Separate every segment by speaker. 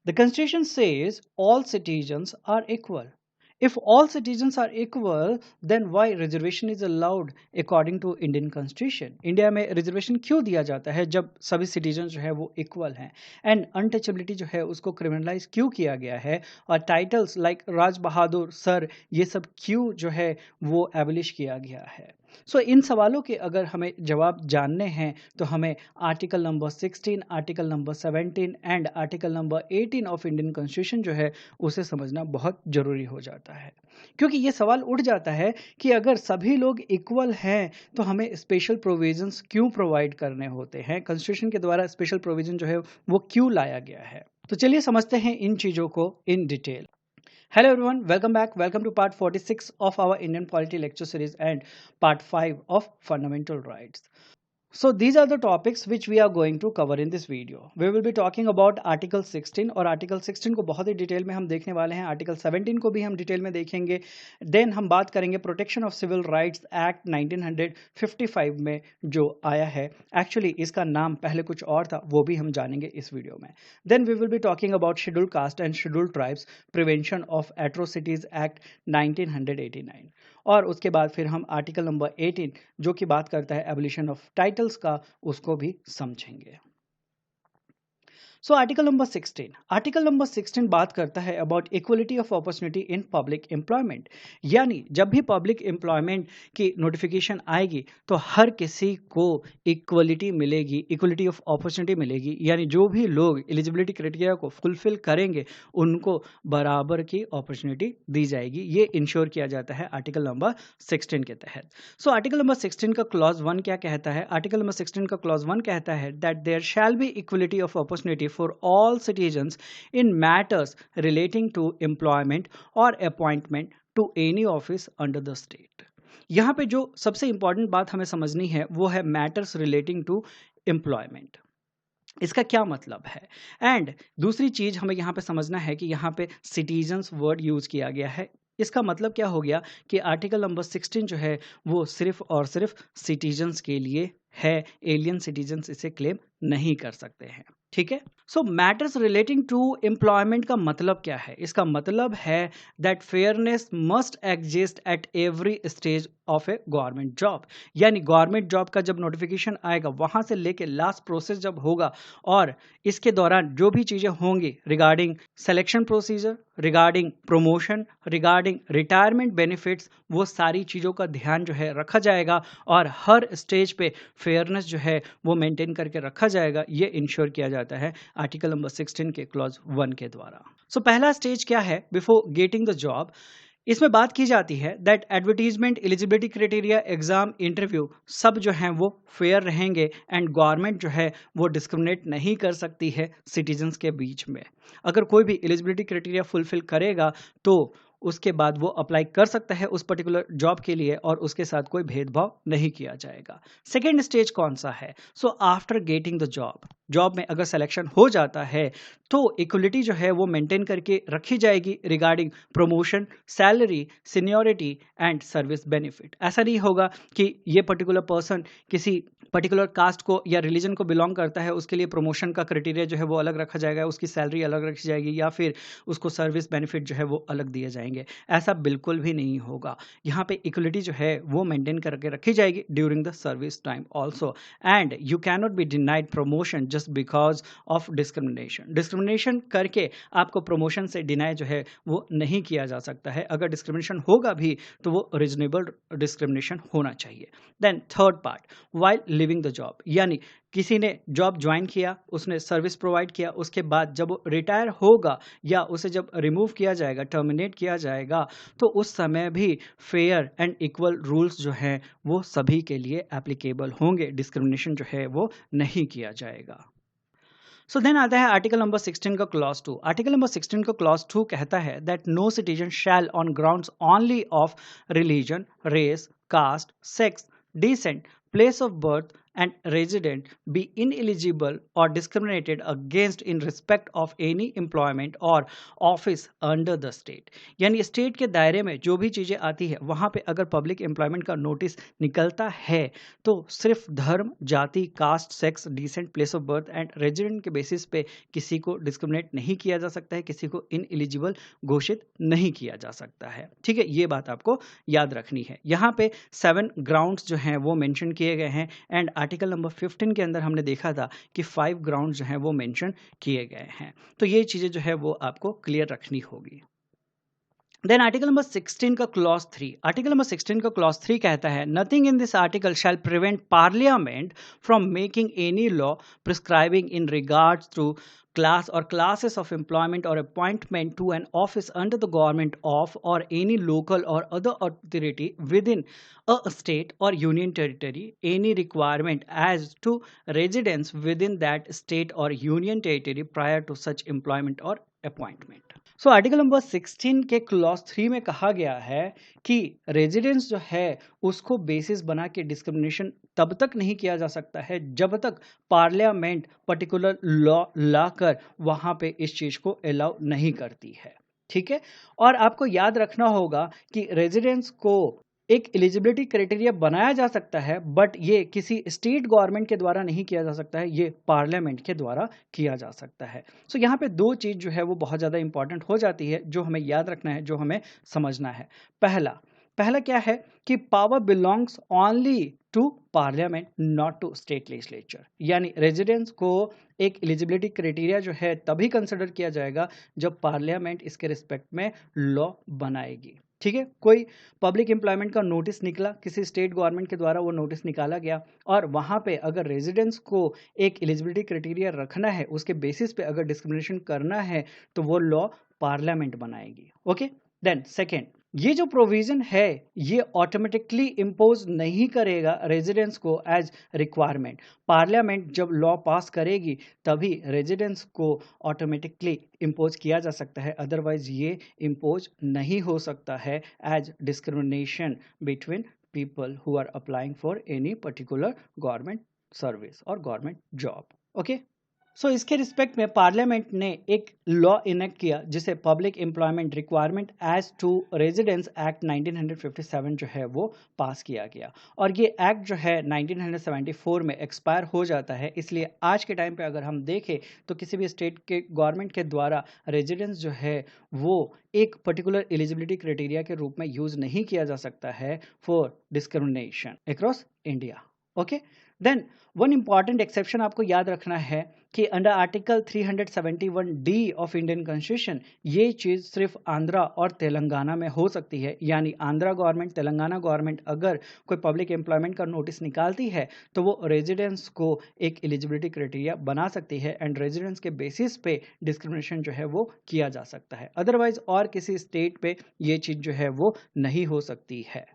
Speaker 1: The Constitution says all citizens are equal. If all citizens are equal, then why reservation is allowed according to Indian Constitution? India में reservation क्यों दिया जाता है जब सभी citizen जो है वो इक्वल हैं? एंड अनटचेबिलिटी जो है उसको क्रिमिनलाइज क्यों किया गया है? और titles like Raj Bahadur sir, ये सब क्यों जो है वो एबलिश किया गया है? सो इन सवालों के अगर हमें जवाब जानने हैं तो हमें article number 16, article number 17 and article number 18 of Indian constitution जो है उसे समझना बहुत जरूरी हो जाता है, क्योंकि ये सवाल उठ जाता है कि अगर सभी लोग इक्वल हैं तो हमें स्पेशल प्रोविजंस क्यों प्रोवाइड करने होते हैं? कॉन्स्टिट्यूशन के द्वारा स्पेशल प्रोविजन जो है वो क्यों लाया गया है? तो चलिए समझते हैं इन चीजों को in detail. Hello everyone, welcome back. Welcome to part 46 of our Indian Polity lecture series and part 5 of Fundamental Rights. So these are the topics which we are going to cover in this video. We will be talking about Article 16 और Article 16 को बहुत ही detail में हम देखने वाले हैं. Article 17 को भी हम डिटेल में देखेंगे. Then हम बात करेंगे protection of civil rights act 1955 में जो आया है. एक्चुअली इसका नाम पहले कुछ और था, वो भी हम जानेंगे इस वीडियो में. Then we will be talking about schedule caste and schedule tribes prevention of atrocities act 1989. और उसके बाद फिर हम आर्टिकल नंबर 18 जो कि बात करता है एबोलिशन ऑफ टाइटल्स का, उसको भी समझेंगे. सो आर्टिकल नंबर 16 बात करता है about equality of opportunity in public employment. यानी जब भी पब्लिक एम्प्लॉयमेंट की नोटिफिकेशन आएगी तो हर किसी को इक्वलिटी मिलेगी, इक्वलिटी ऑफ अपॉर्चुनिटी मिलेगी. यानी जो भी लोग एलिजिबिलिटी क्राइटेरिया को फुलफिल करेंगे उनको बराबर की अपॉर्चुनिटी दी जाएगी. ये इंश्योर किया जाता है आर्टिकल नंबर 16 के तहत. सो आर्टिकल नंबर 16 का क्लॉज 1 क्या कहता है? आर्टिकल नंबर 16 का क्लॉज 1 कहता है that there shall be equality of opportunity for all citizens in matters relating to employment or appointment to any office under the state. यहां पे जो सबसे इंपॉर्टेंट बात हमें समझनी है वो है मैटर्स रिलेटिंग टू एम्प्लॉयमेंट. इसका क्या मतलब है? एंड दूसरी चीज हमें यहाँ पे समझना है कि यहाँ पे सिटीजन्स वर्ड यूज किया गया है. इसका मतलब क्या हो गया कि आर्टिकल नंबर 16 जो है वो सिर्फ और सिर्फ सिटीजन्स के लिए है. एलियन सिटीजन्स इसे क्लेम नहीं कर सकते हैं. ठीक है. सो मैटर्स रिलेटिंग टू एम्प्लॉयमेंट का मतलब क्या है? इसका मतलब है that fairness must exist at every stage of A government job. यानी गवर्नमेंट जॉब का जब नोटिफिकेशन आएगा वहां से लेके लास्ट प्रोसेस जब होगा और इसके दौरान जो भी चीजें होंगी regarding selection procedure, regarding promotion, regarding retirement benefits, वो सारी चीजों का ध्यान जो है रखा जाएगा और हर स्टेज पे फेयरनेस जो है वो मेंटेन करके रखा जाएगा. ये इंश्योर किया जाता है आर्टिकल नंबर 16 के क्लॉज 1 के द्वारा. सो पहला स्टेज क्या है बिफोर गेटिंग द जॉब? इसमें बात की जाती है that advertisement, eligibility criteria, exam, interview सब जो हैं वो फेयर रहेंगे एंड गवर्नमेंट जो है वो डिस्क्रिमिनेट नहीं कर सकती है सिटीजन्स के बीच में. अगर कोई भी एलिजिबिलिटी क्राइटेरिया फुलफिल करेगा तो उसके बाद वो अप्लाई कर सकता है उस पर्टिकुलर जॉब के लिए और उसके साथ कोई भेदभाव नहीं किया जाएगा. सेकेंड स्टेज कौन सा है? So after getting the job में अगर सिलेक्शन हो जाता है तो इक्वलिटी जो है वो मेंटेन करके रखी जाएगी regarding promotion, salary, seniority and service benefit. ऐसा नहीं होगा कि ये पर्टिकुलर पर्सन किसी पर्टिकुलर कास्ट को या रिलीजन को बिलोंग करता है, उसके लिए प्रमोशन का क्राइटेरिया जो है वो अलग रखा जाएगा, उसकी सैलरी अलग रखी जाएगी या फिर उसको सर्विस बेनिफिट जो है वो अलग दिए जाएंगे. ऐसा बिल्कुल भी नहीं होगा. यहाँ पे इक्वलिटी जो है वो मेंटेन करके रखी जाएगी during the service time also. And you can not be denied promotion just because of discrimination. Discrimination करके आपको प्रमोशन से डिनाई जो है वो नहीं किया जा सकता है. अगर डिस्क्रिमिनेशन होगा भी तो वो रीजनेबल डिस्क्रिमिनेशन होना चाहिए. Then third part, while living the job. यानी किसी ने जॉब ज्वाइन किया, उसने सर्विस प्रोवाइड किया, उसके बाद जब वो रिटायर होगा या उसे जब रिमूव किया जाएगा, टर्मिनेट किया जाएगा, तो उस समय भी फेयर एंड इक्वल रूल्स जो हैं वो सभी के लिए एप्लीकेबल होंगे. डिस्क्रिमिनेशन जो है वो नहीं किया जाएगा. सो देन आता है आर्टिकल नंबर 16 का क्लॉज 2. आर्टिकल नंबर 16 का क्लॉज 2 कहता है that no citizen shall on grounds only of religion, race, caste, sex, descent, place of birth, and resident be ineligible or discriminated against in respect of any employment or office under the state। यानी state के दायरे में जो भी चीज़ें आती है वहाँ पे अगर पब्लिक एम्प्लॉयमेंट का नोटिस निकलता है तो सिर्फ धर्म, जाति, caste, sex, descent place of birth and resident के बेसिस पे किसी को डिस्क्रिमिनेट नहीं किया जा सकता है, किसी को इनएलिजिबल घोषित नहीं किया जा सकता है। ठीक है, ये बात आपको याद रखनी है। यहाँ पे 7 ग्राउंड्स जो हैं वो मेंशन किए गए हैं एंड आर्टिकल नंबर 15 के अंदर हमने देखा था कि 5 ग्राउंड्स जो हैं वो मेंशन किए गए हैं। तो ये चीज़ें जो है वो आपको क्लियर रखनी होगी। देन आर्टिकल नंबर 16 का क्लॉज 3, आर्टिकल नंबर 16 का क्लॉज 3 कहता है nothing in this article shall prevent parliament from making any law prescribing in regards to class or classes of employment or appointment to an office under the government of or any local or other authority within a state or union territory any requirement as to residence within that state or union territory prior to such employment or appointment। So article number 16 के clause 3 में कहा गया है कि residence जो है उसको basis बना के डिस्क्रिमिनेशन तब तक नहीं किया जा सकता है जब तक पार्लियामेंट पर्टिकुलर लॉ लाकर वहां पे इस चीज को अलाउ नहीं करती है। ठीक है, और आपको याद रखना होगा कि रेजिडेंस को एक एलिजिबिलिटी क्राइटेरिया बनाया जा सकता है बट ये किसी स्टेट गवर्नमेंट के द्वारा नहीं किया जा सकता है, ये पार्लियामेंट के द्वारा किया जा सकता है। सो यहाँ पे दो चीज जो है वो बहुत ज़्यादा इंपॉर्टेंट हो जाती है जो हमें याद रखना है, जो हमें समझना है। पहला क्या है कि power belongs only to parliament not to state legislature, यानी रेजिडेंस को एक एलिजिबिलिटी क्राइटेरिया जो है तभी कंसिडर किया जाएगा जब पार्लियामेंट इसके रिस्पेक्ट में लॉ बनाएगी। ठीक है, कोई पब्लिक एम्प्लॉयमेंट का नोटिस निकला, किसी स्टेट गवर्नमेंट के द्वारा वो नोटिस निकाला गया और वहाँ पे अगर रेजिडेंस को एक एलिजिबिलिटी क्राइटेरिया रखना है, उसके बेसिस पे अगर डिस्क्रिमिनेशन करना है तो वो लॉ पार्लियामेंट बनाएगी। ओके, देन सेकेंड, ये जो प्रोविजन है ये ऑटोमेटिकली इम्पोज नहीं करेगा रेजिडेंस को एज रिक्वायरमेंट। पार्लियामेंट जब लॉ पास करेगी तभी रेजिडेंस को ऑटोमेटिकली इम्पोज किया जा सकता है, अदरवाइज ये इम्पोज नहीं हो सकता है as discrimination between people who are applying for any particular government service और गवर्नमेंट जॉब। ओके, सो इसके रिस्पेक्ट में पार्लियामेंट ने एक लॉ इनेक्ट किया जिसे public employment requirement as to residence act 1957 जो है वो पास किया गया और ये एक्ट जो है 1974 में एक्सपायर हो जाता है। इसलिए आज के टाइम पे अगर हम देखें तो किसी भी स्टेट के गवर्नमेंट के द्वारा रेजिडेंस जो है वो एक पर्टिकुलर एलिजिबिलिटी क्राइटेरिया के रूप में यूज नहीं किया जा सकता है for discrimination across India. Okay, then one important exception आपको याद रखना है कि under article 371D of Indian constitution ये चीज़ सिर्फ आंध्रा और तेलंगाना में हो सकती है, यानी आंध्रा गवर्नमेंट, तेलंगाना गवर्नमेंट अगर कोई पब्लिक एम्प्लॉयमेंट का नोटिस निकालती है तो वो रेजिडेंस को एक एलिजिबिलिटी क्राइटेरिया बना सकती है एंड रेजिडेंस के बेसिस पे डिस्क्रिमिनेशन जो है वो किया जा सकता है, अदरवाइज और किसी स्टेट पे ये चीज़ जो है वो नहीं हो सकती है।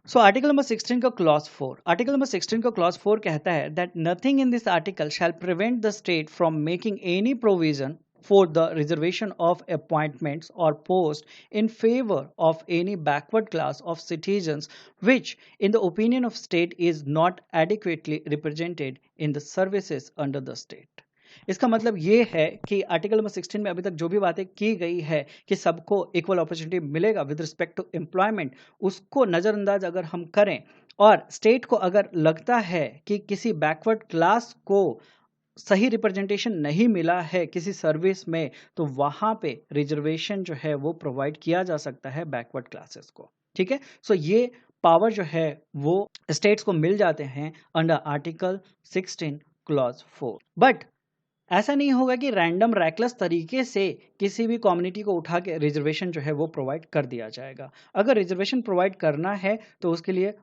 Speaker 1: सो आर्टिकल नंबर 16 का क्लॉज 4, आर्टिकल नंबर 16 का क्लॉज 4 कहता है that nothing in this article shall prevent the state from making any provision for the reservation of appointments or posts in favor of any backward class of citizens which in the opinion of state is not adequately represented in the services under the state। इसका मतलब ये है कि article number 16 में अभी तक जो भी बातें की गई है कि सबको इक्वल अपॉर्चुनिटी मिलेगा विद रिस्पेक्ट टू एम्प्लॉयमेंट, उसको नज़रअंदाज अगर हम करें और स्टेट को अगर लगता है कि किसी बैकवर्ड क्लास को सही रिप्रेजेंटेशन नहीं मिला है किसी सर्विस में तो वहां पे रिजर्वेशन जो है वो प्रोवाइड किया जा सकता है बैकवर्ड क्लासेस को। ठीक है, सो ये पावर जो है वो स्टेट्स को मिल जाते हैं अंडर आर्टिकल 16 क्लॉज 4। बट ऐसा नहीं होगा कि रैंडम रैकलेस तरीके से किसी भी कम्युनिटी को उठा के रिजर्वेशन जो है वो प्रोवाइड कर दिया जाएगा। अगर रिजर्वेशन प्रोवाइड करना है तो उसके लिए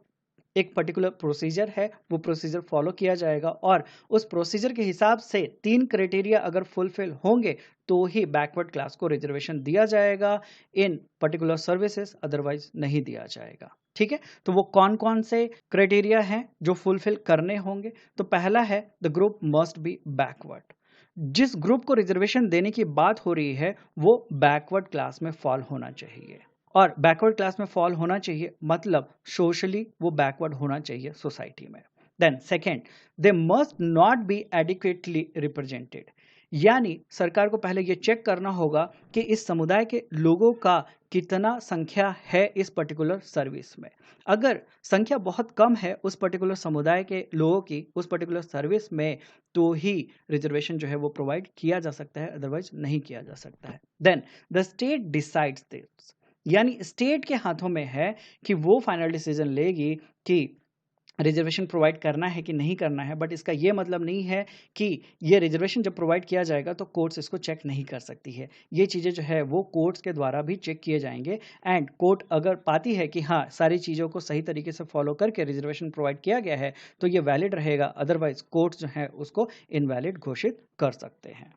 Speaker 1: एक पर्टिकुलर प्रोसीजर है, वो प्रोसीजर फॉलो किया जाएगा और उस प्रोसीजर के हिसाब से 3 क्राइटेरिया अगर फुलफिल होंगे तो ही बैकवर्ड क्लास को रिजर्वेशन दिया जाएगा इन पर्टिकुलर सर्विसेज, अदरवाइज नहीं दिया जाएगा। ठीक है, तो वो कौन कौन से क्राइटेरिया हैं जो फुलफिल करने होंगे? तो पहला है the group must be backward. जिस ग्रुप को रिजर्वेशन देने की बात हो रही है वो बैकवर्ड क्लास में फॉल होना चाहिए और बैकवर्ड क्लास में फॉल होना चाहिए मतलब सोशली वो बैकवर्ड होना चाहिए सोसाइटी में। Then second, they must not be adequately represented, यानी सरकार को पहले ये चेक करना होगा कि इस समुदाय के लोगों का कितना संख्या है इस पर्टिकुलर सर्विस में। अगर संख्या बहुत कम है उस पर्टिकुलर समुदाय के लोगों की उस पर्टिकुलर सर्विस में, तो ही रिजर्वेशन जो है वो प्रोवाइड किया जा सकता है, अदरवाइज नहीं किया जा सकता है। Then the state decides this, यानी स्टेट के हाथों में है कि वो फाइनल डिसीजन लेगी कि रिजर्वेशन प्रोवाइड करना है कि नहीं करना है। बट इसका ये मतलब नहीं है कि ये रिजर्वेशन जब प्रोवाइड किया जाएगा तो कोर्ट्स इसको चेक नहीं कर सकती है। ये चीज़ें जो है वो कोर्ट्स के द्वारा भी चेक किए जाएंगे, एंड कोर्ट अगर पाती है कि हाँ सारी चीज़ों को सही तरीके से फॉलो करके रिजर्वेशन प्रोवाइड किया गया है तो ये वैलिड रहेगा, अदरवाइज कोर्ट्स जो है उसको इनवैलिड घोषित कर सकते हैं।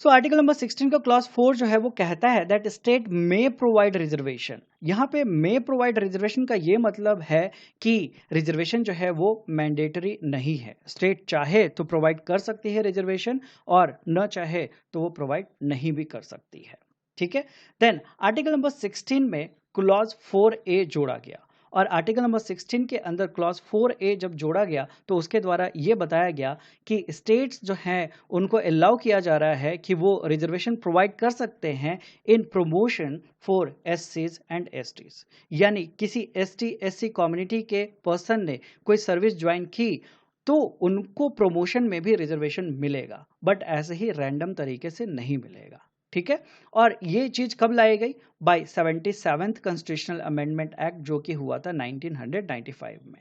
Speaker 1: सो आर्टिकल नंबर 16 का क्लॉज 4 जो है वो कहता है that state may provide reservation. यहाँ पे मे प्रोवाइड रिजर्वेशन का ये मतलब है कि रिजर्वेशन जो है वो मैंडेटरी नहीं है। स्टेट चाहे तो प्रोवाइड कर सकती है रिजर्वेशन और न चाहे तो वो प्रोवाइड नहीं भी कर सकती है। ठीक है, देन आर्टिकल नंबर 16 में क्लॉज 4A जोड़ा गया, और आर्टिकल नंबर 16 के अंदर क्लॉज 4A जब जोड़ा गया तो उसके द्वारा ये बताया गया कि स्टेट्स जो हैं उनको अलाउ किया जा रहा है कि वो रिजर्वेशन प्रोवाइड कर सकते हैं in promotion for SCs and STs, यानी किसी ST SC कम्युनिटी के पर्सन ने कोई सर्विस ज्वाइन की तो उनको प्रमोशन में भी रिजर्वेशन मिलेगा, बट ऐसे ही रैंडम तरीके से नहीं मिलेगा। ठीक है, और ये चीज कब लाई गई? Bye 77th constitutional amendment act, जो कि हुआ था 1995 में।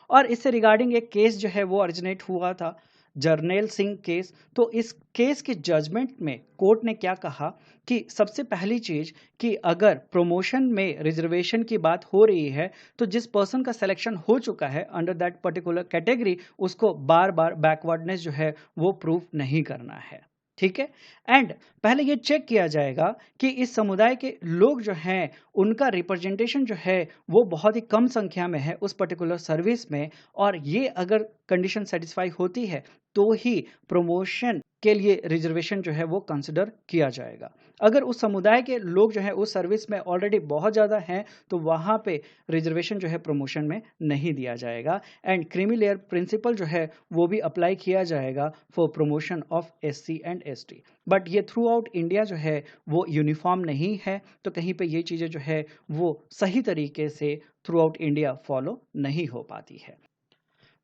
Speaker 1: और इससे रिगार्डिंग एक केस जो है वो ओरिजिनेट हुआ था, जर्नैल सिंह केस। तो इस केस के जजमेंट में कोर्ट ने क्या कहा कि सबसे पहली चीज कि अगर प्रमोशन में रिजर्वेशन की बात हो रही है तो जिस पर्सन का सिलेक्शन हो चुका है अंडर दैट पर्टिकुलर कैटेगरी, उसको बार बार बैकवर्डनेस जो है वो प्रूफ नहीं करना है। ठीक है, एंड पहले ये चेक किया जाएगा कि इस समुदाय के लोग जो हैं उनका रिप्रेजेंटेशन जो है वो बहुत ही कम संख्या में है उस पर्टिकुलर सर्विस में, और ये अगर कंडीशन सेटिस्फाई होती है तो ही प्रमोशन के लिए रिजर्वेशन जो है वो कंसिडर किया जाएगा। अगर उस समुदाय के लोग जो है उस सर्विस में ऑलरेडी बहुत ज़्यादा हैं तो वहाँ पे रिजर्वेशन जो है प्रमोशन में नहीं दिया जाएगा, एंड क्रीमी लेयर प्रिंसिपल जो है वो भी अप्लाई किया जाएगा for promotion of SC and ST। But ये थ्रू आउट इंडिया जो है वो यूनिफॉर्म नहीं है, तो कहीं पे ये चीज़ें जो है वो सही तरीके से थ्रू आउट इंडिया फॉलो नहीं हो पाती है।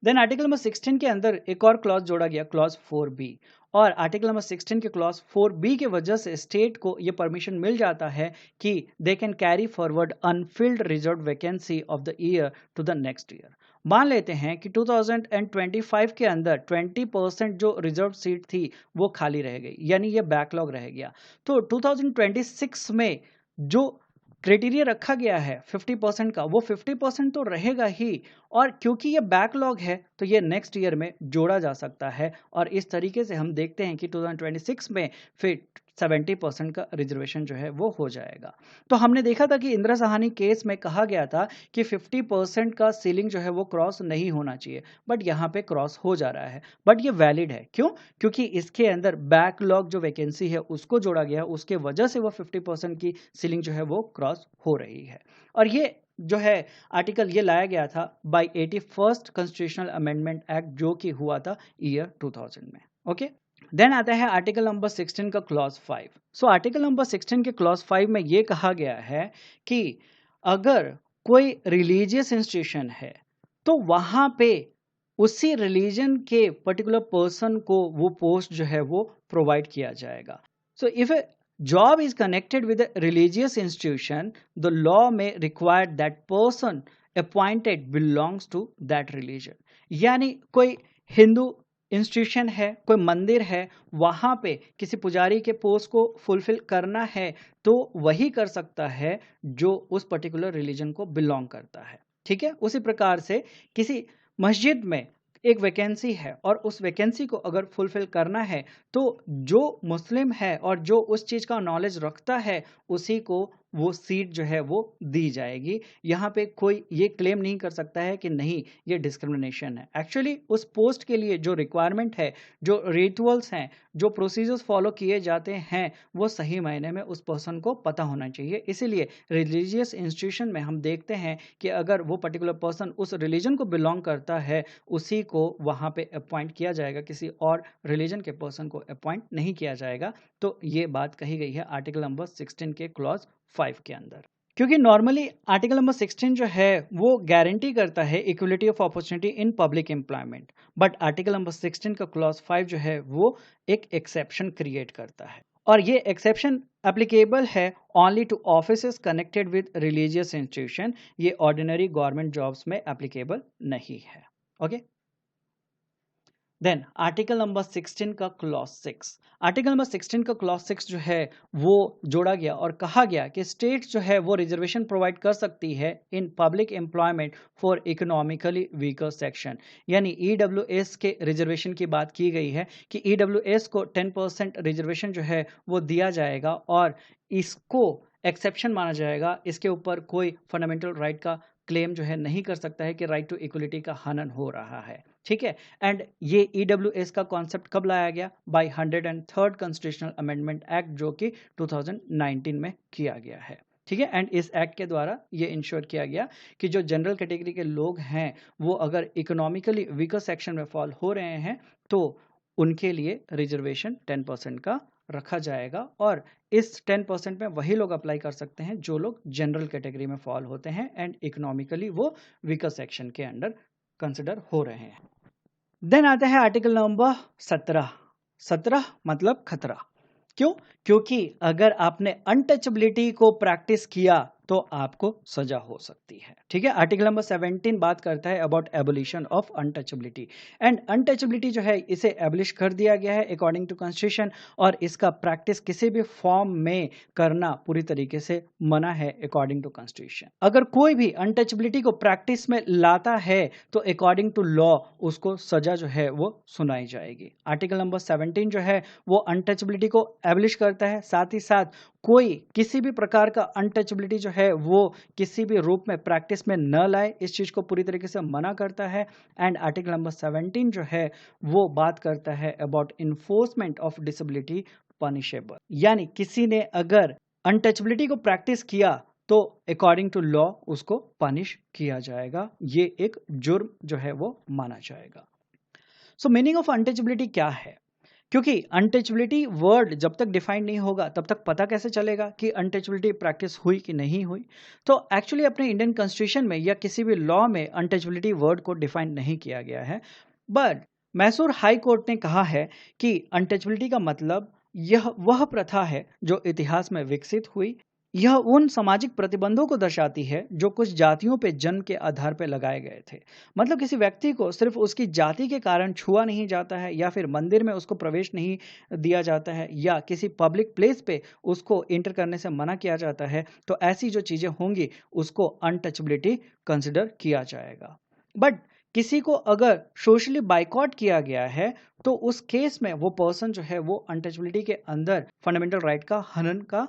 Speaker 1: देन आर्टिकल नंबर 16 के अंदर एक और क्लॉज जोड़ा गया, क्लॉज 4B, और आर्टिकल नंबर 16 के क्लॉज 4B की वजह से स्टेट को ये परमिशन मिल जाता है कि they can carry forward unfilled reserve vacancy of the year to the next year. मान लेते हैं कि 2025 के अंदर 20% जो रिजर्व सीट थी वो खाली रह गई, यानी ये बैकलॉग रह गया, तो 2026 में जो क्राइटेरिया रखा गया है 50% का, वो 50% तो रहेगा ही, और क्योंकि ये बैकलॉग है तो ये नेक्स्ट ईयर में जोड़ा जा सकता है, और इस तरीके से हम देखते हैं कि 2026 में फिर 70% का रिजर्वेशन जो है वो हो जाएगा। तो हमने देखा था कि इंदिरा साहनी केस में कहा गया था कि 50% का सीलिंग जो है वो क्रॉस नहीं होना चाहिए, बट यहाँ पे क्रॉस हो जा रहा है, बट ये वैलिड है। क्यों? क्योंकि इसके अंदर बैकलॉग जो वैकेंसी है उसको जोड़ा गया, उसके वजह से वो 50% की सीलिंग जो है वो क्रॉस हो रही है। और ये जो है आर्टिकल ये लाया गया था bye 81st constitutional amendment act, जो कि हुआ था ईयर 2000 में। ओके, देन आता है आर्टिकल नंबर 16 का क्लॉज 5। सो आर्टिकल नंबर 16 के क्लॉज 5 में ये कहा गया है कि अगर कोई रिलीजियस इंस्टीट्यूशन है तो वहां पे उसी रिलीजन के पर्टिकुलर पर्सन को वो पोस्ट जो है वो प्रोवाइड किया जाएगा। So if A job is connected with a religious institution, the law may require that person appointed belongs to that religion। यानी कोई हिंदू इंस्टीट्यूशन है, कोई मंदिर है, वहां पे किसी पुजारी के पोस्ट को फुलफिल करना है तो वही कर सकता है जो उस पर्टिकुलर रिलीजन को बिलोंग करता है। ठीक है, उसी प्रकार से किसी मस्जिद में एक वैकेंसी है और उस वैकेंसी को अगर फुलफिल करना है तो जो मुस्लिम है और जो उस चीज़ का नॉलेज रखता है उसी को वो सीट जो है वो दी जाएगी। यहाँ पे कोई ये क्लेम नहीं कर सकता है कि नहीं ये डिस्क्रिमिनेशन है। एक्चुअली उस पोस्ट के लिए जो रिक्वायरमेंट है, जो रिचुअल्स हैं, जो प्रोसीजर्स फॉलो किए जाते हैं, वो सही मायने में उस पर्सन को पता होना चाहिए। इसीलिए रिलीजियस इंस्टीट्यूशन में हम देखते हैं कि अगर वो पर्टिकुलर पर्सन उस रिलीजन को बिलोंग करता है, उसी को वहाँ पे अपॉइंट किया जाएगा, किसी और रिलीजन के पर्सन को अपॉइंट नहीं किया जाएगा। तो ये बात कही गई है आर्टिकल नंबर 16 के क्लॉज 5 के अंदर। क्योंकि नॉर्मली आर्टिकल नंबर 16 जो है वो गारंटी करता है equality of opportunity in public employment, but article number 16 का क्लॉज 5 जो है वो एक एक्सेप्शन क्रिएट करता है, और ये एक्सेप्शन एप्लीकेबल है only to offices connected with religious institution. ये ऑर्डिनरी गवर्नमेंट जॉब्स में एप्लीकेबल नहीं है। ओके, देन आर्टिकल नंबर 16 का क्लॉज 6। आर्टिकल नंबर 16 का क्लॉज 6 जो है वो जोड़ा गया और कहा गया कि स्टेट जो है वो रिजर्वेशन प्रोवाइड कर सकती है in public employment for economically weaker section. यानी ईडब्ल्यूएस के रिजर्वेशन की बात की गई है कि ईडब्ल्यूएस को 10% रिजर्वेशन जो है वो दिया जाएगा और इसको एक्सेप्शन माना जाएगा। इसके ऊपर कोई फंडामेंटल राइट का क्लेम जो है नहीं कर सकता है कि राइट टू इक्वलिटी का हनन हो रहा है। ठीक है, एंड ये ईडब्ल्यूएस का कॉन्सेप्ट कब लाया गया? Bye 103rd constitutional amendment act, जो कि 2019 में किया गया है। ठीक है, एंड इस एक्ट के द्वारा ये इंश्योर किया गया कि जो जनरल कैटेगरी के लोग हैं वो अगर इकोनॉमिकली वीकर सेक्शन में फॉल हो रहे हैं तो उनके लिए रिजर्वेशन 10% का रखा जाएगा, और इस 10% में वही लोग अप्लाई कर सकते हैं जो लोग जनरल कैटेगरी में फॉल होते हैं एंड इकोनॉमिकली वो वीकर सेक्शन के अंडर कंसिडर हो रहे हैं। देन आता है आर्टिकल नंबर 17। 17 मतलब खतरा। क्यों? क्योंकि अगर आपने अनटचेबिलिटी को प्रैक्टिस किया तो आपको सजा हो सकती है। ठीक है, आर्टिकल नंबर 17 बात करता है about abolition of untouchability, and untouchability जो है इसे एबलिश कर दिया गया है अकॉर्डिंग टू कॉन्स्टिट्यूशन, और इसका प्रैक्टिस किसी भी फॉर्म में करना पूरी तरीके से मना है अकॉर्डिंग टू कॉन्स्टिट्यूशन। अगर कोई भी अनटचेबिलिटी को प्रैक्टिस में लाता है तो अकॉर्डिंग टू लॉ उसको सजा जो है वो सुनाई जाएगी। आर्टिकल नंबर 17 जो है वो अनटचेबिलिटी को एबलिश करता है, साथ ही साथ कोई किसी भी प्रकार का अनटचेबिलिटी जो है वो किसी भी रूप में प्रैक्टिस में न लाए, इस चीज को पूरी तरीके से मना करता है। एंड आर्टिकल नंबर 17 जो है वो बात करता है about enforcement of disability punishable, यानी किसी ने अगर अनटचेबिलिटी को प्रैक्टिस किया तो अकॉर्डिंग टू लॉ उसको पनिश किया जाएगा, ये एक जुर्म जो है वो माना जाएगा। सो मीनिंग ऑफ अनटचेबिलिटी क्या है? क्योंकि अनटचेबिलिटी वर्ड जब तक डिफाइन नहीं होगा तब तक पता कैसे चलेगा कि अनटचेबिलिटी प्रैक्टिस हुई कि नहीं हुई? तो एक्चुअली अपने इंडियन कॉन्स्टिट्यूशन में या किसी भी लॉ में अनटचेबिलिटी वर्ड को डिफाइन नहीं किया गया है, बट मैसूर हाई कोर्ट ने कहा है कि अनटचेबिलिटी का मतलब यह वह प्रथा है जो इतिहास में विकसित हुई। यह उन सामाजिक प्रतिबंधों को दर्शाती है जो कुछ जातियों पे जन्म के आधार पर लगाए गए थे। मतलब किसी व्यक्ति को सिर्फ उसकी जाति के कारण छुआ नहीं जाता है, या फिर मंदिर में उसको प्रवेश नहीं दिया जाता है, या किसी पब्लिक प्लेस पे उसको एंटर करने से मना किया जाता है, तो ऐसी जो चीजें होंगी उसको अनटचेबिलिटी कंसिडर किया जाएगा। बट किसी को अगर सोशली बाइकॉट किया गया है तो उस केस में वो पर्सन जो है वो अनटचेबिलिटी के अंदर फंडामेंटल राइट का हनन का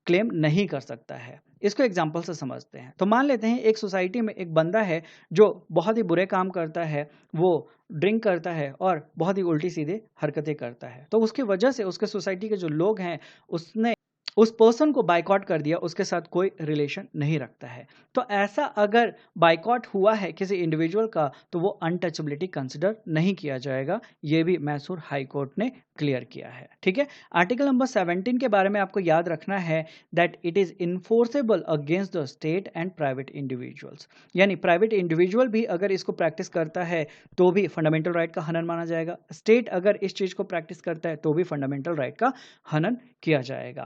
Speaker 1: क्लेम नहीं कर सकता है। इसको एग्जाम्पल से समझते हैं। तो मान लेते हैं एक सोसाइटी में एक बंदा है जो बहुत ही बुरे काम करता है, वो ड्रिंक करता है और बहुत ही उल्टी सीधे हरकतें करता है। तो उसकी वजह से उसके सोसाइटी के जो लोग हैं उसने उस पर्सन को बाइकॉट कर दिया, उसके साथ कोई रिलेशन नहीं रखता है। तो ऐसा अगर बाइकॉट हुआ है किसी इंडिविजुअल का तो वो अनटचेबिलिटी कंसिडर नहीं किया जाएगा। ये भी मैसूर हाई कोर्ट ने क्लियर किया है। ठीक है, आर्टिकल नंबर 17 के बारे में आपको याद रखना है that it is enforceable against the state and private individuals, यानी प्राइवेट इंडिविजुअल भी अगर इसको प्रैक्टिस करता है तो भी फंडामेंटल राइट का हनन माना जाएगा। स्टेट अगर इस चीज को प्रैक्टिस करता है तो भी फंडामेंटल राइट का हनन किया जाएगा।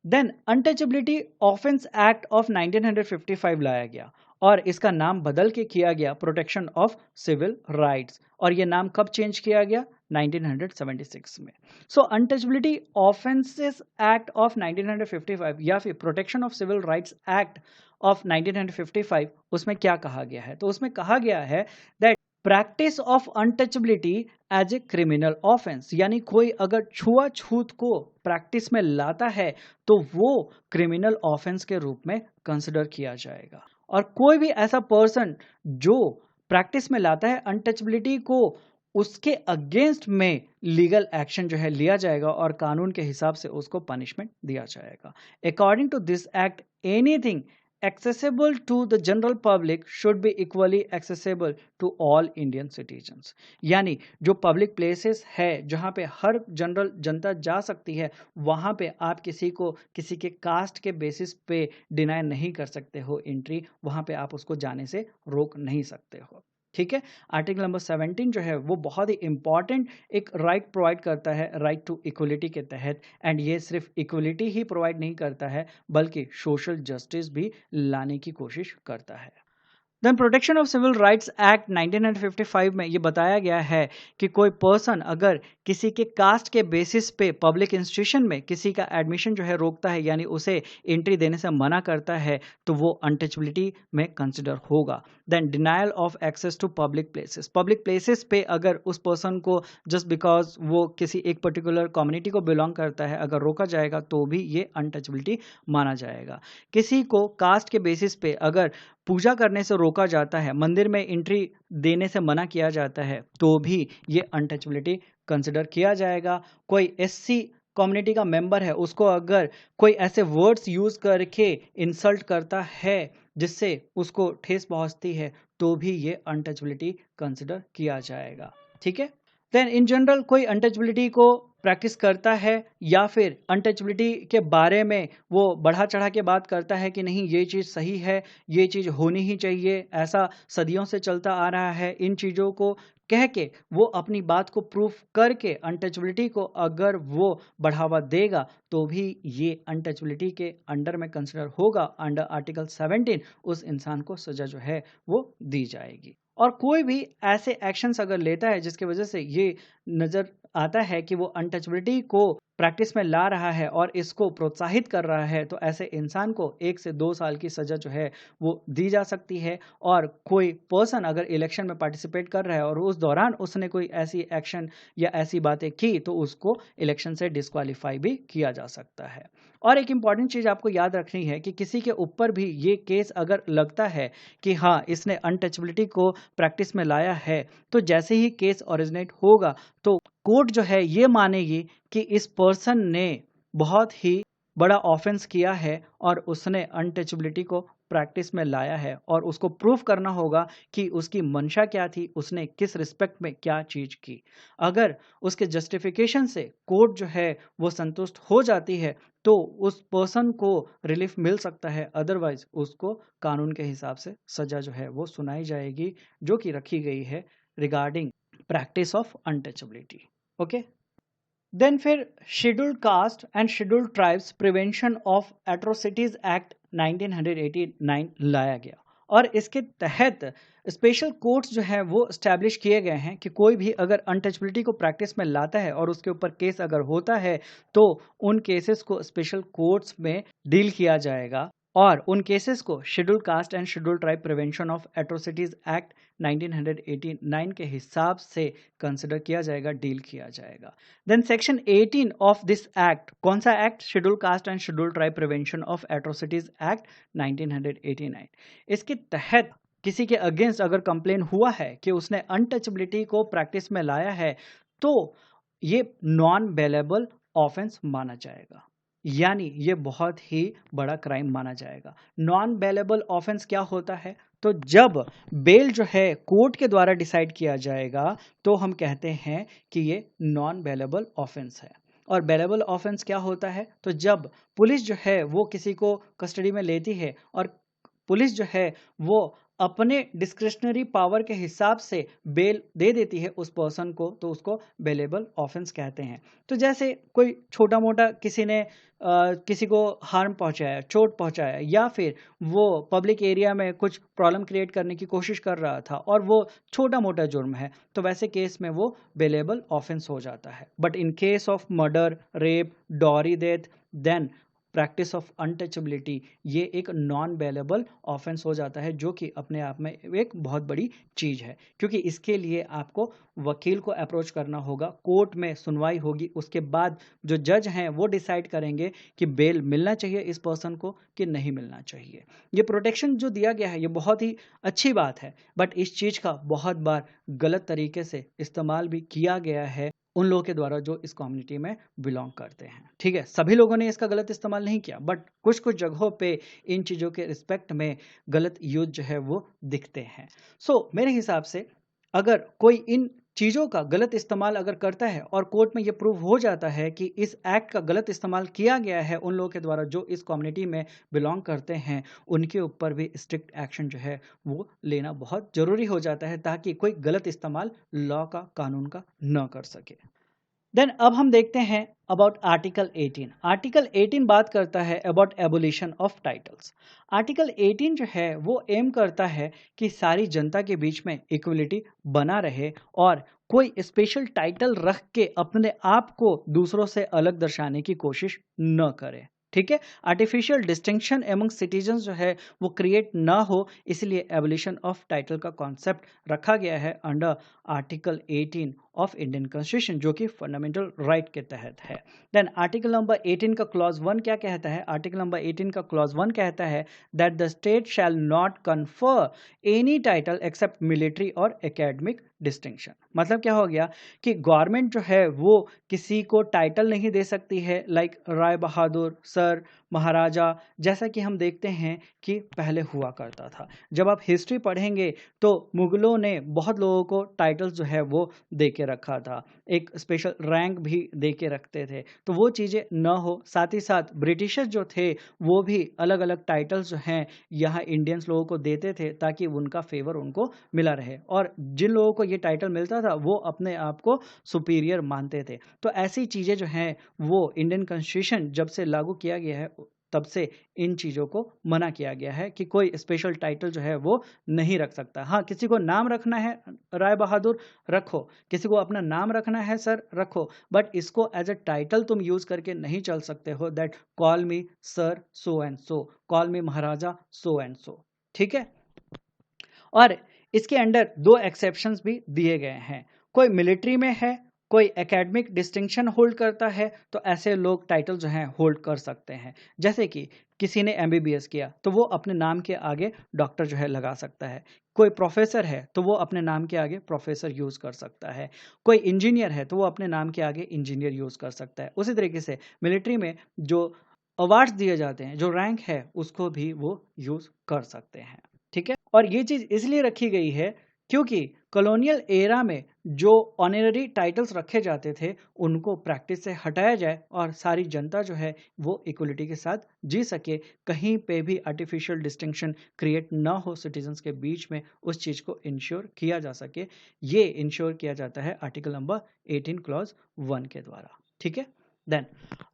Speaker 1: Then untouchability offence act of 1955 लाया गया और इसका नाम बदल के किया गया प्रोटेक्शन ऑफ सिविल राइट्स, और ये नाम कब चेंज किया गया? 1976 में। So untouchability offences act of 1955 या फिर protection of civil rights act of 1955, उसमें क्या कहा गया है? तो उसमें कहा गया है that practice of untouchability as a criminal offence, यानी कोई अगर छुआछूत को प्रैक्टिस में लाता है तो वो क्रिमिनल ऑफेंस के रूप में कंसिडर किया जाएगा। और कोई भी ऐसा पर्सन जो प्रैक्टिस में लाता है अनटचबिलिटी को, उसके अगेंस्ट में लीगल एक्शन जो है लिया जाएगा और कानून के हिसाब से उसको पनिशमेंट दिया जाएगा। According to this act, anything accessible to the general public should be equally accessible to all Indian citizens। यानी जो पब्लिक प्लेसेस है जहाँ पे हर जनरल जनता जा सकती है, वहाँ पे आप किसी को किसी के कास्ट के बेसिस पे डिनाई नहीं कर सकते हो एंट्री, वहाँ पे आप उसको जाने से रोक नहीं सकते हो। ठीक है। आर्टिकल नंबर 17 जो है वो बहुत ही इंपॉर्टेंट एक राइट प्रोवाइड करता है राइट टू इक्वलिटी के तहत। एंड ये सिर्फ इक्वलिटी ही प्रोवाइड नहीं करता है बल्कि सोशल जस्टिस भी लाने की कोशिश करता है। Then protection of civil rights act 1955 में ये बताया गया है कि कोई पर्सन अगर किसी के कास्ट के बेसिस पे पब्लिक इंस्टीट्यूशन में किसी का एडमिशन जो है रोकता है, यानी उसे एंट्री देने से मना करता है, तो वो अनटचबिलिटी में कंसिडर होगा। Then denial of access to public places पे अगर उस पर्सन को जस्ट बिकॉज वो किसी एक पर्टिकुलर कम्युनिटी को बिलोंग करता है अगर रोका जाएगा तो भी ये अनटचबिलिटी माना जाएगा। किसी को कास्ट के बेसिस पे अगर पूजा करने से रोका जाता है, मंदिर में एंट्री देने से मना किया जाता है, तो भी ये अनटचबिलिटी कंसिडर किया जाएगा। कोई एससी कम्युनिटी का मेंबर है, उसको अगर कोई ऐसे वर्ड्स यूज करके इंसल्ट करता है जिससे उसको ठेस पहुंचती है, तो भी ये अनटचबिलिटी कंसिडर किया जाएगा। ठीक है। देन इन जनरल कोई अनटचबिलिटी को प्रैक्टिस करता है या फिर अनटचबिलिटी के बारे में वो बढ़ा चढ़ा के बात करता है कि नहीं ये चीज़ सही है, ये चीज़ होनी ही चाहिए, ऐसा सदियों से चलता आ रहा है, इन चीज़ों को कह के वो अपनी बात को प्रूफ करके अनटचबिलिटी को अगर वो बढ़ावा देगा तो भी ये अनटचबिलिटी के अंडर में कंसिडर होगा। अंडर आर्टिकल 17 उस इंसान को सजा जो है वो दी जाएगी। और कोई भी ऐसे एक्शंस अगर लेता है जिसकी वजह से ये नज़र आता है कि वो अनटचबिलिटी को प्रैक्टिस में ला रहा है और इसको प्रोत्साहित कर रहा है, तो ऐसे इंसान को 1 से 2 साल की सज़ा जो है वो दी जा सकती है। और कोई पर्सन अगर इलेक्शन में पार्टिसिपेट कर रहा है और उस दौरान उसने कोई ऐसी एक्शन या ऐसी बातें की तो उसको इलेक्शन से डिस्क्वालीफाई भी किया जा सकता है। और एक इम्पॉर्टेंट चीज़ आपको याद रखनी है कि किसी के ऊपर भी ये केस अगर लगता है कि हाँ इसने अनटचबिलिटी को प्रैक्टिस में लाया है, तो जैसे ही केस ओरिजिनेट होगा तो कोर्ट जो है ये मानेगी कि इस पर्सन ने बहुत ही बड़ा ऑफेंस किया है और उसने अनटचबिलिटी को प्रैक्टिस में लाया है, और उसको प्रूफ करना होगा कि उसकी मंशा क्या थी, उसने किस रिस्पेक्ट में क्या चीज़ की। अगर उसके जस्टिफिकेशन से कोर्ट जो है वो संतुष्ट हो जाती है तो उस पर्सन को रिलीफ मिल सकता है, अदरवाइज उसको कानून के हिसाब से सजा जो है वो सुनाई जाएगी जो कि रखी गई है regarding practice of untouchability. Okay. Then फिर scheduled caste and scheduled tribes prevention of atrocities act 1989 लाया गया, और इसके तहत स्पेशल कोर्ट्स जो है वो स्टैब्लिश किए गए हैं कि कोई भी अगर अनटचबिलिटी को प्रैक्टिस में लाता है और उसके ऊपर केस अगर होता है तो उन केसेस को स्पेशल कोर्ट्स में डील किया जाएगा, और उन केसेस को scheduled caste and scheduled tribe prevention of atrocities act 1989 के हिसाब से कंसिडर किया जाएगा, डील किया जाएगा। Then section 18 of this act, कौन सा act? Scheduled caste and scheduled tribe prevention of atrocities act 1989। इसके तहत किसी के अगेंस्ट अगर कंप्लेन हुआ है कि उसने अनटचबिलिटी को प्रैक्टिस में लाया है तो ये नॉन बेलेबल ऑफेंस माना जाएगा, यानी ये बहुत ही बड़ा क्राइम माना जाएगा। नॉन बेलेबल ऑफेंस क्या होता है? तो जब बेल जो है कोर्ट के द्वारा डिसाइड किया जाएगा तो हम कहते हैं कि ये नॉन बेलेबल ऑफेंस है। और बेलेबल ऑफेंस क्या होता है? तो जब पुलिस जो है वो किसी को कस्टडी में लेती है और पुलिस जो है वो अपने डिस्क्रिशनरी पावर के हिसाब से बेल दे देती है उस पर्सन को, तो उसको बेलेबल ऑफेंस कहते हैं। तो जैसे कोई छोटा मोटा किसी ने किसी को हार्म पहुंचाया, चोट पहुंचाया, या फिर वो पब्लिक एरिया में कुछ प्रॉब्लम क्रिएट करने की कोशिश कर रहा था और वो छोटा मोटा जुर्म है, तो वैसे केस में वो बेलेबल ऑफेंस हो जाता है। But in case of murder, rape, dowry death, then practice of untouchability, ये एक नॉन बेलेबल ऑफेंस हो जाता है, जो कि अपने आप में एक बहुत बड़ी चीज़ है, क्योंकि इसके लिए आपको वकील को अप्रोच करना होगा, कोर्ट में सुनवाई होगी, उसके बाद जो जज हैं वो डिसाइड करेंगे कि बेल मिलना चाहिए इस पर्सन को कि नहीं मिलना चाहिए। ये प्रोटेक्शन जो दिया गया है ये बहुत ही अच्छी बात है, बट इस चीज़ का बहुत बार गलत तरीके से इस्तेमाल भी किया गया है उन लोगों के द्वारा जो इस कम्युनिटी में बिलोंग करते हैं। ठीक है, सभी लोगों ने इसका गलत इस्तेमाल नहीं किया, बट कुछ कुछ जगहों पे इन चीज़ों के रिस्पेक्ट में गलत यूज जो है वो दिखते हैं। सो मेरे हिसाब से अगर कोई इन चीज़ों का गलत इस्तेमाल अगर करता है और कोर्ट में ये प्रूव हो जाता है कि इस एक्ट का गलत इस्तेमाल किया गया है उन लोगों के द्वारा जो इस कम्युनिटी में बिलोंग करते हैं, उनके ऊपर भी स्ट्रिक्ट एक्शन जो है वो लेना बहुत ज़रूरी हो जाता है, ताकि कोई गलत इस्तेमाल लॉ का, कानून का न कर सके। देन अब हम देखते हैं अबाउट आर्टिकल 18। आर्टिकल 18 बात करता है about abolition of titles. Article 18 जो है वो एम करता है कि सारी जनता के बीच में इक्वलिटी बना रहे और कोई स्पेशल टाइटल रख के अपने आप को दूसरों से अलग दर्शाने की कोशिश न करे। ठीक है, आर्टिफिशियल डिस्टिंक्शन एमंग सिटीजन्स जो है वो क्रिएट ना हो, इसलिए एबोलिशन ऑफ टाइटल का कॉन्सेप्ट रखा गया है under article 18 of Indian constitution, जो कि फंडामेंटल राइट के तहत है। देन आर्टिकल नंबर 18 का क्लॉज 1 क्या कहता है? आर्टिकल नंबर 18 का क्लॉज 1 कहता है that the state shall not confer any title except military और एकेडमिक डिस्टिंक्शन। मतलब क्या हो गया कि गवर्नमेंट जो है वो किसी को टाइटल नहीं दे सकती है, लाइक राय बहादुर, सर, महाराजा, जैसा कि हम देखते हैं कि पहले हुआ करता था। जब आप हिस्ट्री पढ़ेंगे तो मुगलों ने बहुत लोगों को टाइटल्स जो है वो दे के रखा था, एक स्पेशल रैंक भी दे के रखते थे, तो वो चीज़ें न हो। साथ ही साथ ब्रिटिशर्स जो थे वो भी अलग अलग टाइटल्स जो हैं यहाँ इंडियंस लोगों को देते थे, ताकि उनका फेवर उनको मिला रहे, और जिन लोगों को ये टाइटल मिलता था वो अपने आप को सुपीरियर मानते थे। तो ऐसी चीज़ें जो हैं वो इंडियन कॉन्स्टिट्यूशन जब से लागू किया गया है तब से इन चीज़ों को मना किया गया है कि कोई स्पेशल टाइटल जो है वो नहीं रख सकता। हाँ, किसी को नाम रखना है राय बहादुर रखो, किसी को अपना नाम रखना है सर रखो, बट इसको एज अ टाइटल तुम यूज करके नहीं चल सकते हो that call me sir so and so, call me Maharaja so and so. ठीक है, और इसके अंडर दो एक्सेप्शंस भी दिए गए हैं। कोई मिलिट्री में है, कोई एकेडमिक डिस्टिंक्शन होल्ड करता है, तो ऐसे लोग टाइटल जो हैं होल्ड कर सकते हैं। जैसे कि किसी ने एमबीबीएस किया तो वो अपने नाम के आगे डॉक्टर जो है लगा सकता है। कोई प्रोफेसर है तो वो अपने नाम के आगे प्रोफेसर यूज कर सकता है। कोई इंजीनियर है तो वो अपने नाम के आगे इंजीनियर यूज कर सकता है। उसी तरीके से मिलिट्री में जो अवार्ड्स दिए जाते हैं, जो रैंक है, उसको भी वो यूज कर सकते हैं। ठीक है, और ये चीज इसलिए रखी गई है क्योंकि कॉलोनियल एरा में जो ऑनररी टाइटल्स रखे जाते थे उनको प्रैक्टिस से हटाया जाए और सारी जनता जो है वो इक्वलिटी के साथ जी सके, कहीं पे भी आर्टिफिशियल डिस्टिंक्शन क्रिएट ना हो सिटीजन्स के बीच में, उस चीज़ को इंश्योर किया जा सके। ये इंश्योर किया जाता है आर्टिकल नंबर 18 क्लॉज 1 के द्वारा। ठीक है, देन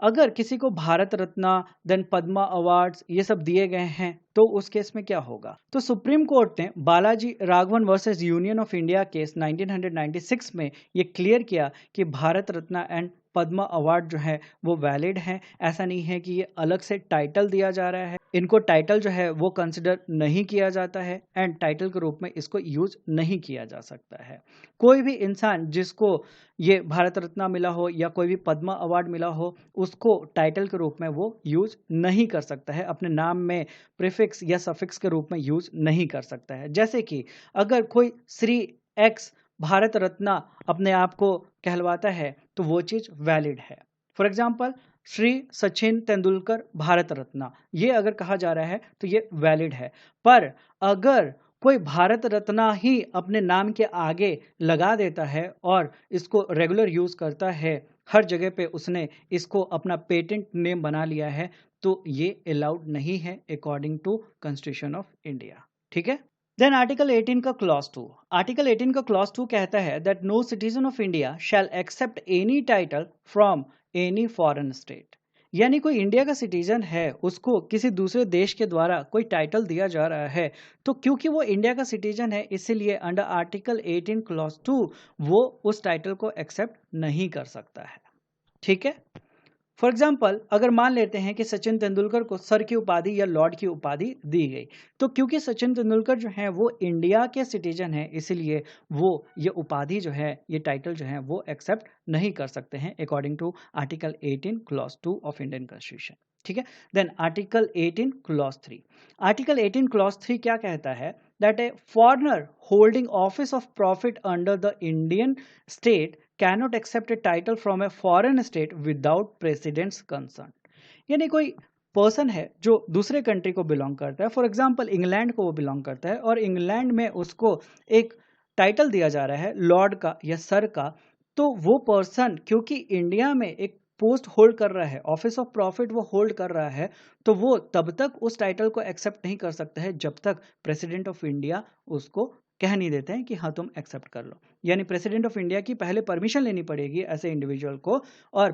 Speaker 1: अगर किसी को भारत रत्न, देन पद्मा अवार्ड्स ये सब दिए गए हैं तो उस केस में क्या होगा? तो सुप्रीम कोर्ट ने Balaji Raghavan versus union of India case 1996 में ये क्लियर किया कि भारत रत्न एंड पद्मा अवार्ड जो है वो वैलिड है। ऐसा नहीं है कि ये अलग से टाइटल दिया जा रहा है, इनको टाइटल जो है वो कंसिडर नहीं किया जाता है एंड टाइटल के रूप में इसको यूज नहीं किया जा सकता है। कोई भी इंसान जिसको ये भारत रत्न मिला हो या कोई भी पद्मा अवार्ड मिला हो, उसको टाइटल के रूप में वो यूज नहीं कर सकता है, अपने नाम में प्रीफिक्स या सफिक्स के रूप में यूज नहीं कर सकता है। जैसे कि अगर कोई श्री एक्स भारत रत्न अपने आप को कहलवाता है तो वो चीज वैलिड है। फॉर एग्जाम्पल श्री सचिन तेंदुलकर भारत रत्न, ये अगर कहा जा रहा है तो ये वैलिड है। पर अगर कोई भारत रत्न ही अपने नाम के आगे लगा देता है और इसको रेगुलर यूज करता है, हर जगह पे उसने इसको अपना पेटेंट नेम बना लिया है, तो ये अलाउड नहीं है according to constitution of India. ठीक है, देन आर्टिकल 18 का क्लॉज 2। आर्टिकल 18 का क्लॉज 2 कहता है that no citizen of India shall accept any title from any foreign state. यानी कोई इंडिया का सिटीजन है, उसको किसी दूसरे देश के द्वारा कोई टाइटल दिया जा रहा है, तो क्योंकि वो इंडिया का सिटीजन है इसीलिए अंडर आर्टिकल 18 क्लॉज 2 वो उस टाइटल को एक्सेप्ट नहीं कर सकता है। ठीक है, फॉर एग्जाम्पल अगर मान लेते हैं कि सचिन तेंदुलकर को सर की उपाधि या लॉर्ड की उपाधि दी गई, तो क्योंकि सचिन तेंदुलकर जो है वो इंडिया के सिटीजन है, इसलिए वो ये उपाधि जो है, ये टाइटल जो है वो एक्सेप्ट नहीं कर सकते हैं according to article 18 clause 2 of Indian constitution. ठीक है, then article 18 clause 3। Article 18 clause 3 क्या कहता है? That a foreigner holding office of profit under the Indian state cannot accept a title from a foreign state without president's consent। यानी कोई person है जो दूसरे कंट्री को बिलोंग करता है, फॉर एग्जांपल इंग्लैंड को वो बिलोंग करता है, और इंग्लैंड में उसको एक टाइटल दिया जा रहा है लॉर्ड का या सर का, तो वो पर्सन क्योंकि इंडिया में एक पोस्ट होल्ड कर रहा है, ऑफिस ऑफ प्रॉफिट वो होल्ड कर रहा है, तो वो तब तक उस टाइटल को एक्सेप्ट नहीं कर सकता है जब तक प्रेसिडेंट ऑफ इंडिया उसको कह नहीं देते हैं कि हाँ तुम एक्सेप्ट कर लो। यानी प्रेसिडेंट ऑफ इंडिया की पहले परमिशन लेनी पड़ेगी ऐसे इंडिविजुअल को, और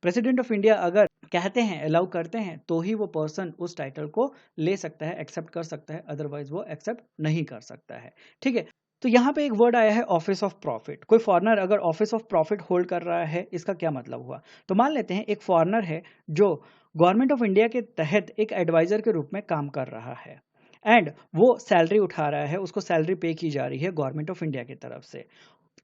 Speaker 1: प्रेसिडेंट ऑफ इंडिया अगर कहते हैं, अलाउ करते हैं, तो ही वो पर्सन उस टाइटल को ले सकता है, एक्सेप्ट कर सकता है, अदरवाइज वो एक्सेप्ट नहीं कर सकता है। ठीक है, तो यहाँ पे एक वर्ड आया है ऑफिस ऑफ प्रॉफिट। कोई फॉरेनर अगर ऑफिस ऑफ प्रॉफिट होल्ड कर रहा है, इसका क्या मतलब हुआ? तो मान लेते हैं एक फॉरेनर है जो गवर्नमेंट ऑफ इंडिया के तहत एक एडवाइजर के रूप में काम कर रहा है, एंड वो सैलरी उठा रहा है, उसको सैलरी पे की जा रही है गवर्नमेंट ऑफ इंडिया की तरफ से।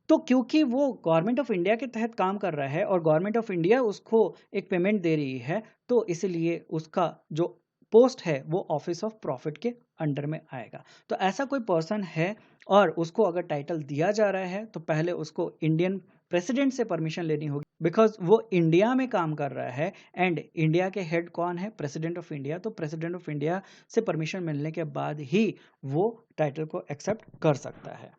Speaker 1: तो क्योंकि वो गवर्नमेंट ऑफ इंडिया के तहत काम कर रहा है और गवर्नमेंट ऑफ इंडिया उसको एक पेमेंट दे रही है, तो इसलिए उसका जो पोस्ट है वो ऑफिस ऑफ प्रॉफिट के अंडर में आएगा। तो ऐसा कोई पर्सन है और उसको अगर टाइटल दिया जा रहा है, तो पहले उसको इंडियन प्रेसिडेंट से परमिशन लेनी होगी, बिकॉज वो इंडिया में काम कर रहा है, एंड इंडिया के हेड कौन है? President of India. तो प्रेसिडेंट ऑफ इंडिया से परमिशन मिलने के बाद ही वो टाइटल को एक्सेप्ट कर सकता है।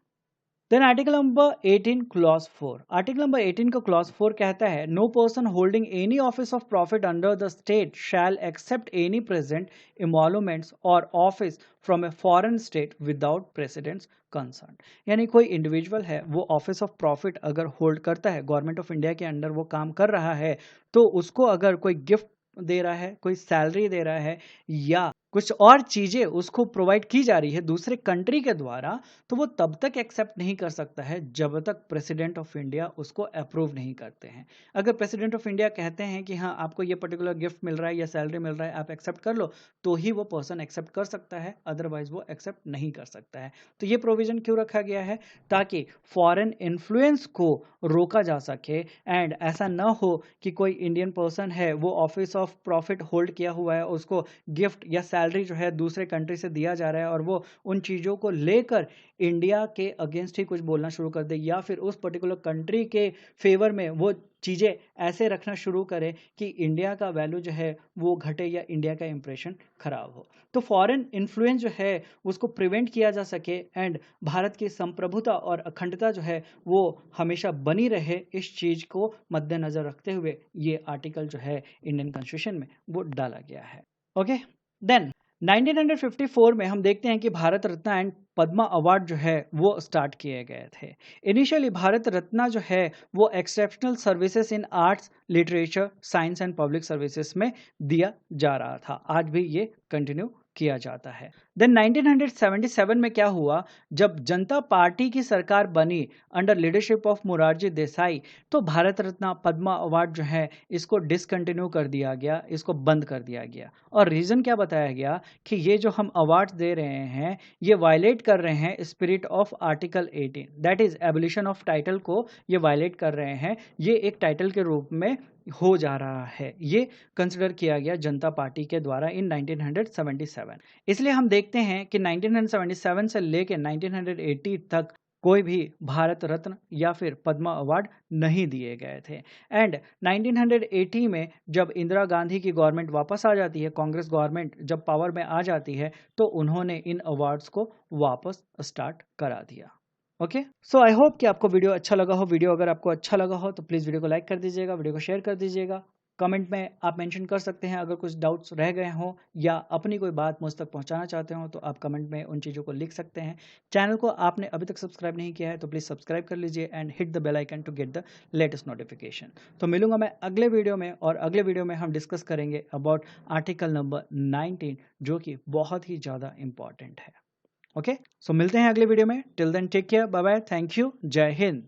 Speaker 1: Then article number 18 clause 4। Article number 18 का क्लॉज 4 कहता है no person holding any office of profit under the state shall accept any present emoluments और office from a foreign state without president's concern. यानी कोई individual है, वो office of profit अगर hold करता है, गवर्नमेंट ऑफ इंडिया के under वो काम कर रहा है, तो उसको अगर कोई गिफ्ट दे रहा है, कोई सैलरी दे रहा है, या कुछ और चीजें उसको प्रोवाइड की जा रही है दूसरे कंट्री के द्वारा, तो वो तब तक एक्सेप्ट नहीं कर सकता है जब तक प्रेसिडेंट ऑफ इंडिया उसको अप्रूव नहीं करते हैं। अगर प्रेसिडेंट ऑफ इंडिया कहते हैं कि हाँ आपको ये पर्टिकुलर गिफ्ट मिल रहा है या सैलरी मिल रहा है, आप एक्सेप्ट कर लो, तो ही वो पर्सन एक्सेप्ट कर सकता है, अदरवाइज वो एक्सेप्ट नहीं कर सकता है। तो ये प्रोविजन क्यों रखा गया है? ताकि फॉरेन इन्फ्लुएंस को रोका जा सके, एंड ऐसा ना हो कि कोई इंडियन पर्सन है वो ऑफिस ऑफ प्रॉफिट होल्ड किया हुआ है, उसको गिफ्ट या सैलरी जो है दूसरे कंट्री से दिया जा रहा है, और वो उन चीज़ों को लेकर इंडिया के अगेंस्ट ही कुछ बोलना शुरू कर दे, या फिर उस पर्टिकुलर कंट्री के फेवर में वो चीज़ें ऐसे रखना शुरू करे कि इंडिया का वैल्यू जो है वो घटे या इंडिया का इंप्रेशन खराब हो। तो फॉरेन इन्फ्लुएंस जो है उसको प्रिवेंट किया जा सके, एंड भारत की संप्रभुता और अखंडता जो है वो हमेशा बनी रहे, इस चीज़ को मद्देनजर रखते हुए ये आर्टिकल जो है इंडियन कॉन्स्टिट्यूशन में वो डाला गया है। ओके, देन 1954 में हम देखते हैं कि भारत रत्न एंड पद्मा अवार्ड जो है वो स्टार्ट किए गए थे। इनिशियली भारत रत्न जो है वो exceptional services in arts, literature, science and public services में दिया जा रहा था, आज भी ये कंटिन्यू किया जाता है। देन 1977 में क्या हुआ, जब जनता पार्टी की सरकार बनी under leadership of Morarji Desai, तो भारत रत्न पद्मा अवार्ड जो है इसको डिसकंटिन्यू कर दिया गया, इसको बंद कर दिया गया। और रीज़न क्या बताया गया कि ये जो हम अवार्ड्स दे रहे हैं ये वायलेट कर रहे हैं spirit of article 18, that is abolition of title को ये वायलेट कर रहे हैं, ये एक टाइटल के रूप में हो जा रहा है। ये कंसिडर किया गया जनता पार्टी के द्वारा इन 1977। इसलिए हम देखते हैं कि 1977 से लेकर 1980 तक कोई भी भारत रत्न या फिर पद्मा अवार्ड नहीं दिए गए थे। एंड 1980 में जब इंदिरा गांधी की गवर्नमेंट वापस आ जाती है, कांग्रेस गवर्नमेंट जब पावर में आ जाती है, तो उन्होंने इन अवार्ड्स को वापस स्टार्ट करा दिया। ओके, सो आई होप कि आपको वीडियो अच्छा लगा हो। वीडियो अगर आपको अच्छा लगा हो तो प्लीज़ वीडियो को लाइक कर दीजिएगा, वीडियो को शेयर कर दीजिएगा। कमेंट में आप मेंशन कर सकते हैं अगर कुछ डाउट्स रह गए हों या अपनी कोई बात मुझ तक पहुंचाना चाहते हो, तो आप कमेंट में उन चीज़ों को लिख सकते हैं। चैनल को आपने अभी तक सब्सक्राइब नहीं किया है तो प्लीज़ सब्सक्राइब कर लीजिए and hit the bell icon to get the latest notification. तो मिलूंगा मैं अगले वीडियो में, और अगले वीडियो में हम डिस्कस करेंगे अबाउट आर्टिकल नंबर 19, जो कि बहुत ही ज़्यादा इंपॉर्टेंट है। ओके, सो मिलते हैं अगले वीडियो में। Till then take care, bye bye, thank you, जय हिंद।